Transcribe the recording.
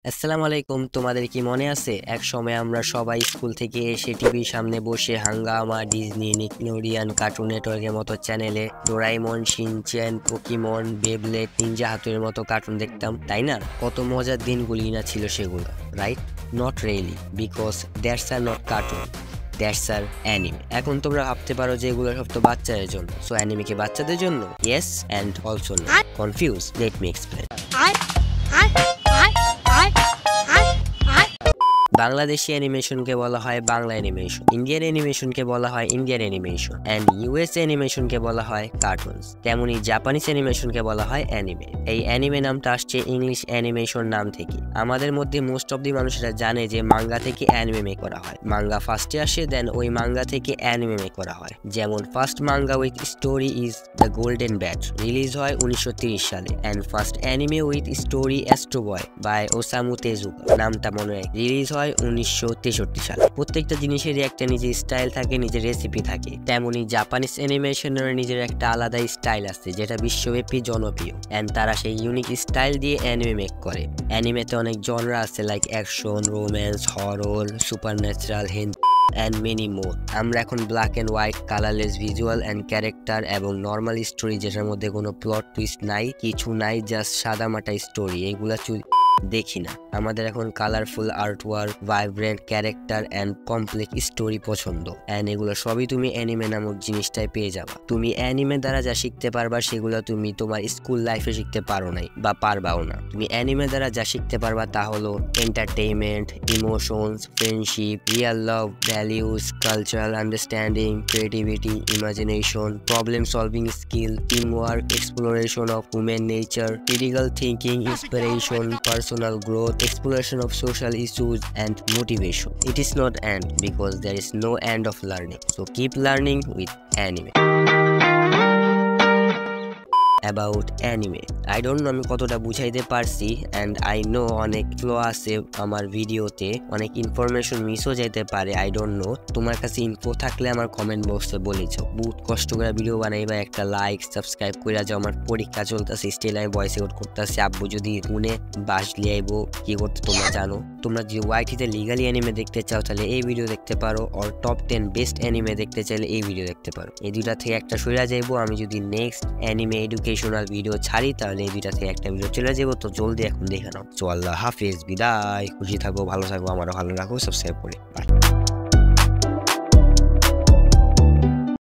আসসালামু আলাইকুম। তোমাদের কি মনে আছে এক সময় আমরা সবাই স্কুল থেকে এসে টিভির সামনে বসে হাঙ্গামা, ডিজনি, নিকলোডিয়ান, কার্টুন নেটওয়ার্কের মতো চ্যানেলে ডোরাইমন, শিনচ্যান, পোকিমন, বেবলেট, নিনজা হাতুড়ির মতো কার্টুন দেখতাম, তাই না? কত মজার দিনগুলি না ছিল সেগুলো, right? Not really, because that's are not cartoon, that's are anime. এখন তোমরা ভাবতে পারো যে এগুলো সব তো বাচ্চাদের জন্য, সো অ্যানিমে কি বাচ্চাদের জন্য? Yes and also no. Confuse? Let me explain. Bangladeshi অ্যানিমেশনকে বলা হয় বাংলা অ্যানিমেশন, ইন্ডিয়ান অ্যানিমেশনকে বলা হয় ইন্ডিয়ান অ্যানিমেশন, অ্যান্ড ইউএস অ্যানিমেশনকে বলা হয় কার্টুনস। তেমনি জাপানিজ অ্যানিমেশনকে বলা হয় অ্যানিমে। এই অ্যানিমে নামটা আসছে ইংলিশ অ্যানিমেশন নাম থেকে। আমাদের মধ্যে মোস্ট অফ দি মানুষেরা জানে যে মাঙ্গা থেকে অ্যানিমে মেক করা হয়। মাঙ্গা ফার্স্টে আসে, দেন ওই মাঙ্গা থেকে অ্যানিমে মেক করা হয়। যেমন first manga with story is the golden batch, release হয় 1930 সালে, and first anime with story Astro Boy by Osamu Tezuka, নামটা মনে হয়, রিলিজ হয় 1963 সালে। প্রত্যেকটা জিনিসেরই একটা নিজের স্টাইল থাকে, নিজের রেসিপি থাকে। তেমনি জাপানিজ অ্যানিমেশনের নিজের একটা আলাদা স্টাইল আছে যেটা বিশ্বব্যাপী জনপ্রিয়, এন্ড তারা সেই ইউনিক স্টাইল দিয়ে অ্যানিমে মেক করে। অ্যানিমেতে অনেক জনরা আছে, like action, romance, horror, supernatural, and many more. আমরা এখন black and white, colourless visual and character এবং নর্মাল স্টোরি যেটার মধ্যে কোনো প্লট টুইস্ট নাই, কিছু নাই, জাস্ট সাদামাটা স্টোরি, এগুলা দেখি না। আমাদের এখন colourful artwork, vibrant character and complex story পছন্দ, এন্ড এগুলো সবই তুমি অ্যানিমে নামক জিনিসটাই পেয়ে যাবা। তুমি অ্যানিমে দ্বারা যা শিখতে পারবা সেগুলো তুমি তোমার স্কুল লাইফে শিখতে পারো নাই বা পারবাও না। তুমি অ্যানিমে দ্বারা যা শিখতে পারবা তা হলো entertainment, emotions, friendship, real love, values, cultural understanding, creativity, imagination, problem solving skill, teamwork, exploration of human nature, critical thinking, inspiration, personal growth, exploration of social issues and motivation. It is not end because there is no end of learning. So keep learning with anime. About anime. I don't know আমি কতটা বুঝাইতে পারছি, and I know অনেক flow আছে আমার ভিডিওতে, অনেক information মিসও যেতে পারে, I don't know। তোমার কাছে ইনফো থাকলে আমার কমেন্ট বক্সে বলেছ। বহুত কষ্ট করে ভিডিও বানাইবা, একটা লাইক সাবস্ক্রাইব করে যাও। আমার পরীক্ষা চলতেছে, স্টিল আমি ভয়েস রেকর্ড করতেছি। আব্বু যদি শুনে বাস লিয়াইবো, কি করতে তোমরা জানো। তোমরা যদি ওয়াইটিতে লিগালি অ্যানিমে দেখতে চাও তাহলে এই ভিডিও দেখতে পারো, আর টপ 10 বেস্ট অ্যানিমে দেখতে চাইলে এই ভিডিও দেখতে পারো। এই দুইটা থেকে একটা সইরা যাইবো। আমি যদি নেক্সট অ্যানিমে এডুকেশনাল ভিডিও ছাড়ি তাহলে এই দুইটা থেকে একটা ভিডিও চলে যাবো। তো জলদি এখন দেখে নাও। তো আল্লাহ হাফেজ, বিদায়। খুশি থাকো, ভালো থাকো, আমারও ভালো রাখো, সাবস্ক্রাইব করে। বাই।